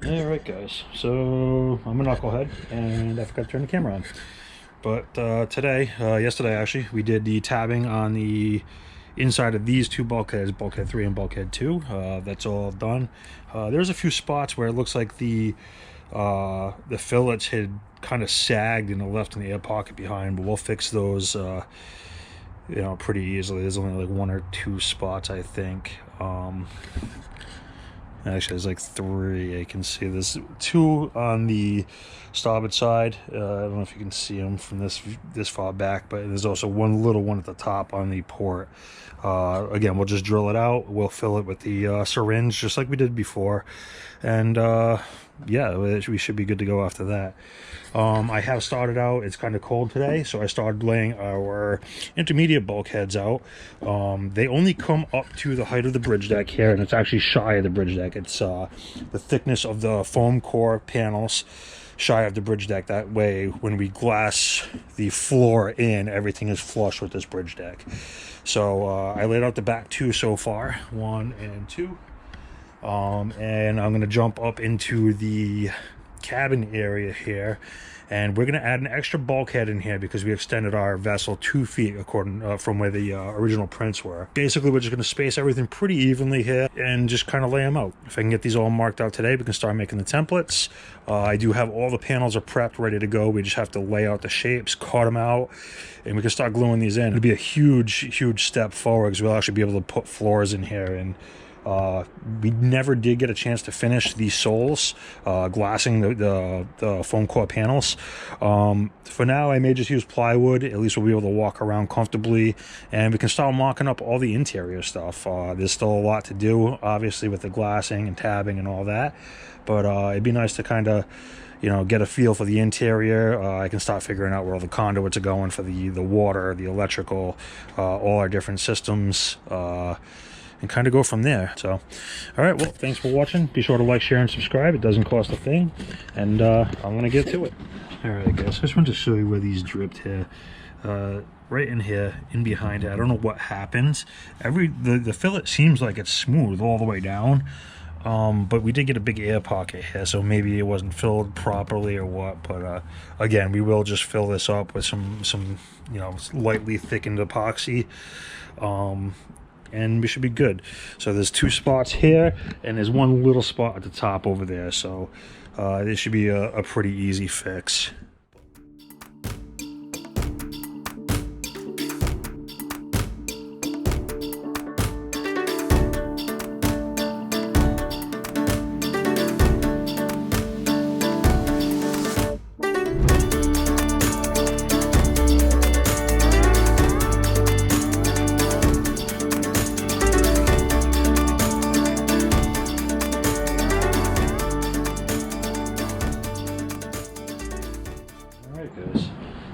Alright guys, so I'm a knucklehead and I forgot to turn the camera on. But yesterday actually, we did the tabbing on the inside of these two bulkheads, bulkhead 3 and bulkhead 2. That's all done. There's a few spots where it looks like the fillets had kind of sagged and left an air pocket behind, but we'll fix those pretty easily. There's only like 1 or 2 spots, I think. Actually, there's like 3. I can see there's 2 on the starboard side. I don't know if you can see them from this far back, but there's also one little one at the top on the port. Again, we'll just drill it out. We'll fill it with the syringe, just like we did before, and yeah, we should be good to go after that. I have started out. It's kind of cold today, so I started laying our intermediate bulkheads out. They only come up to the height of the bridge deck here, and it's actually shy of the bridge deck. It's the thickness of the foam core panels shy of the bridge deck. That way, when we glass the floor in, everything is flush with this bridge deck. So I laid out the back 2 so far, 1 and 2. And I'm going to jump up into the cabin area here, and we're going to add an extra bulkhead in here because we extended our vessel 2 feet according from where the original prints were. Basically, we're just going to space everything pretty evenly here and just kind of lay them out. If I can get these all marked out today, we can start making the templates. I do have all the panels are prepped, ready to go. We just have to lay out the shapes, cut them out, and we can start gluing these in. It'll be a huge step forward because we'll actually be able to put floors in here. And we never did get a chance to finish these soles, glassing the foam core panels. For now, I may just use plywood. At least we'll be able to walk around comfortably, and we can start mocking up all the interior stuff. There's still a lot to do, obviously, with the glassing and tabbing and all that, but it'd be nice to kind of get a feel for the interior. I can start figuring out where all the conduits are going for the water, the electrical, all our different systems, and kind of go from there. So, all right, well, thanks for watching. Be sure to like, share, and subscribe. It doesn't cost a thing, and I'm gonna get to it. All right, guys, I just wanted to show you where these dripped here. Right in here, in behind it. I don't know what happens. The fillet seems like it's smooth all the way down, but we did get a big air pocket here, so maybe it wasn't filled properly or what. But again, we will just fill this up with some lightly thickened epoxy, and we should be good. So there's 2 spots here, and there's 1 little spot at the top over there. So this should be a pretty easy fix.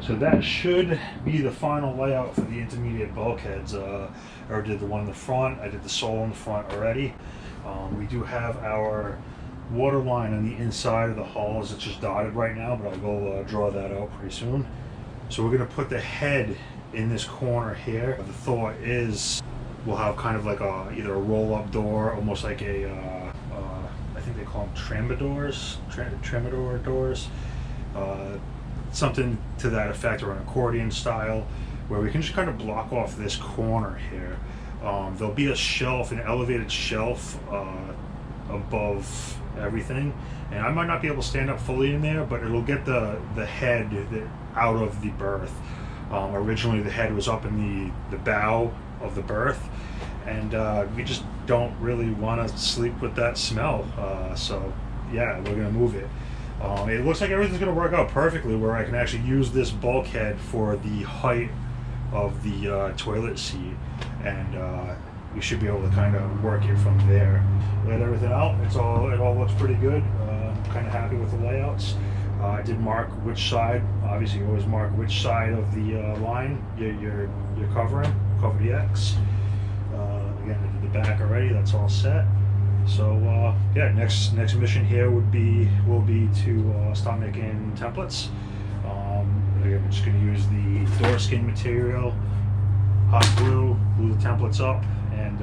So that should be the final layout for the intermediate bulkheads. I already did the one in the front. I did the sole in the front already. We do have our water line on the inside of the hulls. It's just dotted right now, but I will draw that out pretty soon. So we're going to put the head in this corner here. The thought is we'll have kind of like either a roll-up door, almost like a I think they call them tremodor doors. Something to that effect, or an accordion style, where we can just kind of block off this corner here. There'll be a shelf, an elevated shelf above everything, and I might not be able to stand up fully in there, but it'll get the head out of the berth. Originally the head was up in the bow of the berth, and we just don't really want to sleep with that smell, so yeah, we're gonna move it. It looks like everything's going to work out perfectly, where I can actually use this bulkhead for the height of the toilet seat, and we should be able to kind of work it from there. Laid everything out. It all looks pretty good. I'm kind of happy with the layouts. I did mark which side. Obviously, you always mark which side of the line you're covering. Cover the X. Again, I did the back already. That's all set. So yeah, next mission here will be to start making templates. Again, we're just going to use the door skin material, hot glue the templates up, and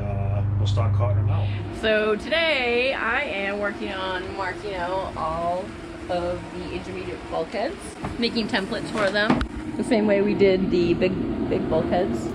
we'll start cutting them out. So today I am working on marking out all of the intermediate bulkheads, making templates for them, the same way we did the big bulkheads.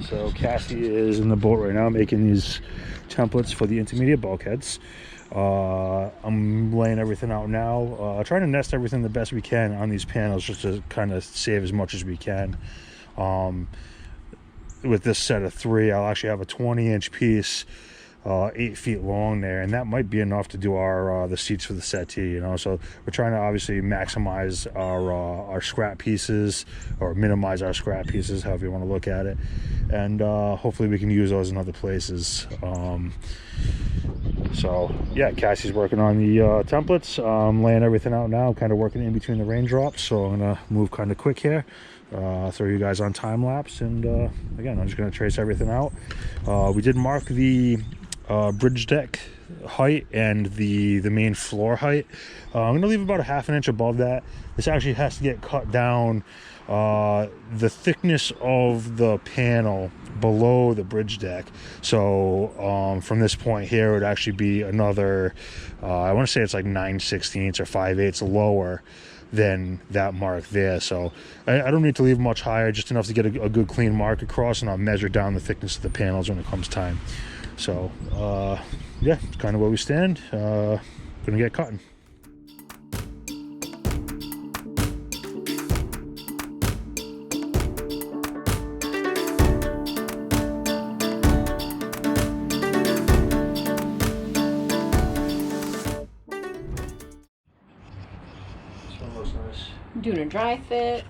So Cassie is in the boat right now making these templates for the intermediate bulkheads. I'm laying everything out now, trying to nest everything the best we can on these panels just to kind of save as much as we can. With this set of 3, I'll actually have a 20-inch piece, 8 feet long there, and that might be enough to do our the seats for the settee, you know. So we're trying to obviously maximize our scrap pieces, or minimize our scrap pieces, however you want to look at it, and hopefully we can use those in other places. So yeah, Cassie's working on the templates. I'm laying everything out now, kind of working in between the raindrops, so I'm gonna move kind of quick here, throw you guys on time lapse, and again, I'm just gonna trace everything out. We did mark the bridge deck height and the main floor height. I'm gonna leave about a ½ inch above that. This actually has to get cut down the thickness of the panel below the bridge deck. So from this point here, it would actually be another I want to say it's like 9/16 or 5/8 lower than that mark there. So I don't need to leave much higher, just enough to get a good clean mark across, and I'll measure down the thickness of the panels when it comes time. So yeah, it's kind of where we stand. Gonna get cutting. Doing a dry fit,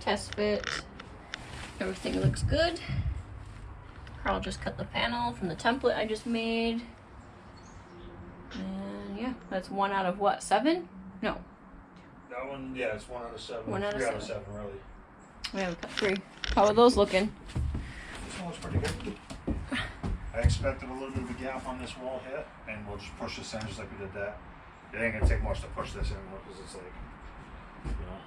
test fit. Everything looks good. Carl just cut the panel from the template I just made. And yeah, that's 1 out of what, 7? No. That one, yeah, it's 1 out of 7. 1 out of 3 7. out of 7, really. We have cut 3. How are those looking? This one looks pretty good. I expected a little bit of a gap on this wall here, and we'll just push this in just like we did that. It ain't gonna take much to push this in because it's like, you know.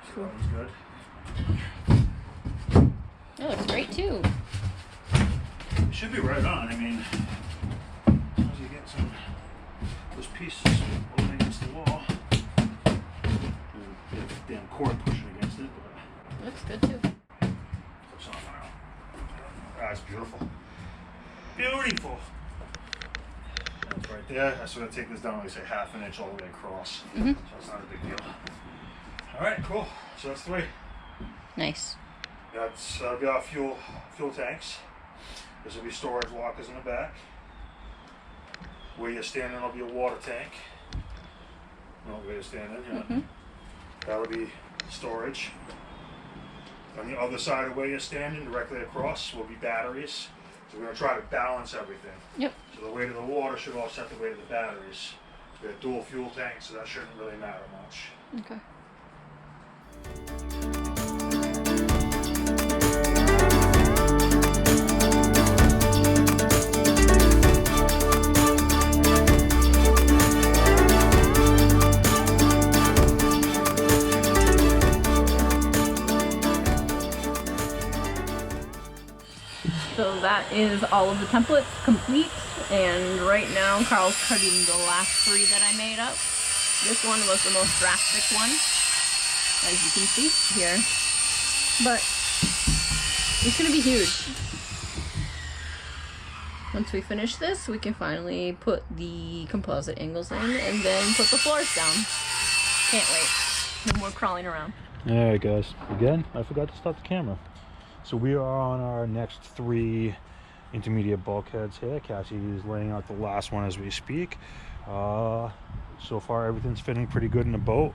So Cool. that was good. That looks great too. It should be right on. I mean, as long as you get some those pieces holding against the wall, and get the damn cord pushing against it. But Looks good too. looks on now. That's beautiful. Beautiful. That's right there. So I'm gonna take this down, like I say, ½ inch all the way across. So it's not a big deal. All right, cool. So that's 3. Nice. That's be our fuel tanks. This will be storage lockers in the back. Where you're standing will be a water tank. No, where you're standing, yeah. That'll be storage. On the other side of where you're standing, directly across, will be batteries. So we're going to try to balance everything. Yep. So the weight of the water should offset the weight of the batteries. We have dual fuel tanks, so that shouldn't really matter much. Okay. So that is all of the templates complete, and right now Carl's cutting the last 3 that I made up. This one was the most drastic one, as you can see here. but it's gonna be huge. Once we finish this, we can finally put the composite angles in and then put the floors down. Can't wait. No more crawling around. Alright guys, again, I forgot to start the camera. So we are on our next 3 intermediate bulkheads here. Cassie is laying out the last one as we speak. So far everything's fitting pretty good in the boat.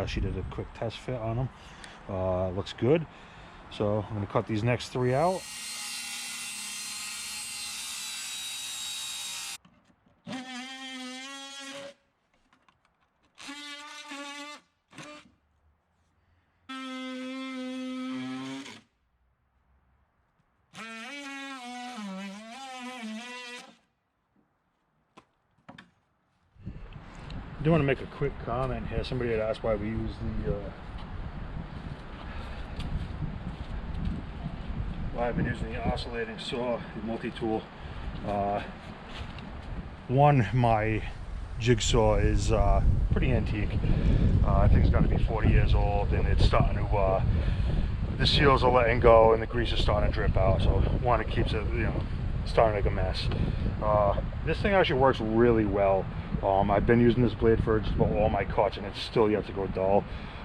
She did a quick test fit on them. Looks good. So I'm going to cut these next 3 out. I do want to make a quick comment here. Somebody had asked why we use why I've been using the oscillating saw, the multi-tool. One, my jigsaw is pretty antique. I think it's got to be 40 years old, and it's starting to, the seals are letting go and the grease is starting to drip out. So one, it keeps it, you know, starting to make a mess. This thing actually works really well. I've been using this blade for just about all my cuts, and it's still yet to go dull.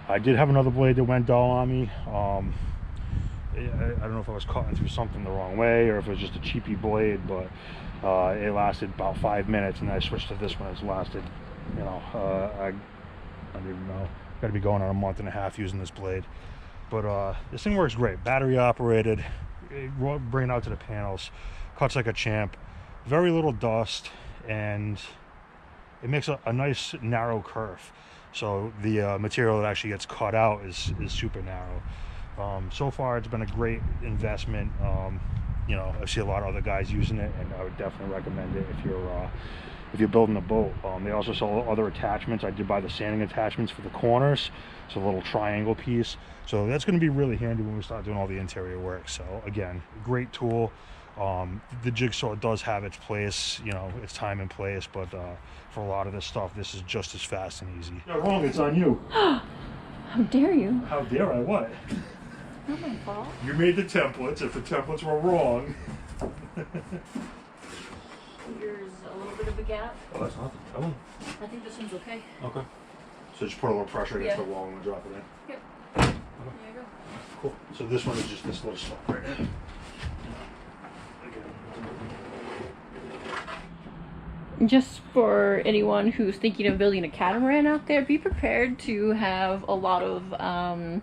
I did have another blade that went dull on me. I don't know if I was cutting through something the wrong way or if it was just a cheapy blade, but it lasted about 5 minutes, and I switched to this one. It's lasted, you know, I don't even know. Got to be going on a month and a half using this blade. But this thing works great. Battery operated. Bring it out to the panels. Cuts like a champ. Very little dust, and it makes a nice narrow curve. So the material that actually gets cut out is super narrow. So far it's been a great investment. You know, I see a lot of other guys using it, and I would definitely recommend it if you're building a boat. They also sell other attachments. I did buy the sanding attachments for the corners, so a little triangle piece. So that's going to be really handy when we start doing all the interior work. So again, great tool. The jigsaw does have its place, you know, its time and place, but for a lot of this stuff, this is just as fast and easy. You're wrong, it's on you. How dare you? How dare I what? Not my fault. You made the templates. If the templates were wrong. There's a little bit of a gap. Oh, that's nothing. Tell them. I think this one's okay. Okay. So just put a little pressure against Yeah. the wall and drop it in. Yep. Okay. There you go. Cool. So this one is just this little spot right here. Just for anyone who's thinking of building a catamaran out there, be prepared to have a lot of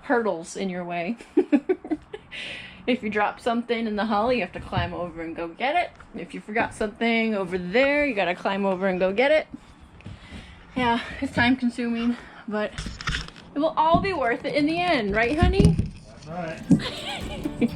hurdles in your way. If you drop something in the hull, you have to climb over and go get it. If you forgot something over there, you gotta climb over and go get it. Yeah, it's time consuming, but it will all be worth it in the end, right, honey? That's right.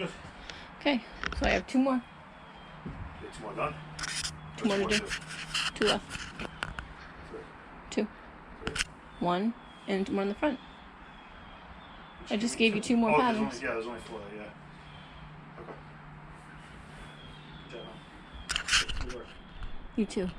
Good. Okay, so I have 2 more. Okay, 2 more done. 2 more to do. 2 left. 2. 1 and 1 on the front. I just gave you 2 more patterns. There's only 4 there, yeah. Okay. Good job. You too.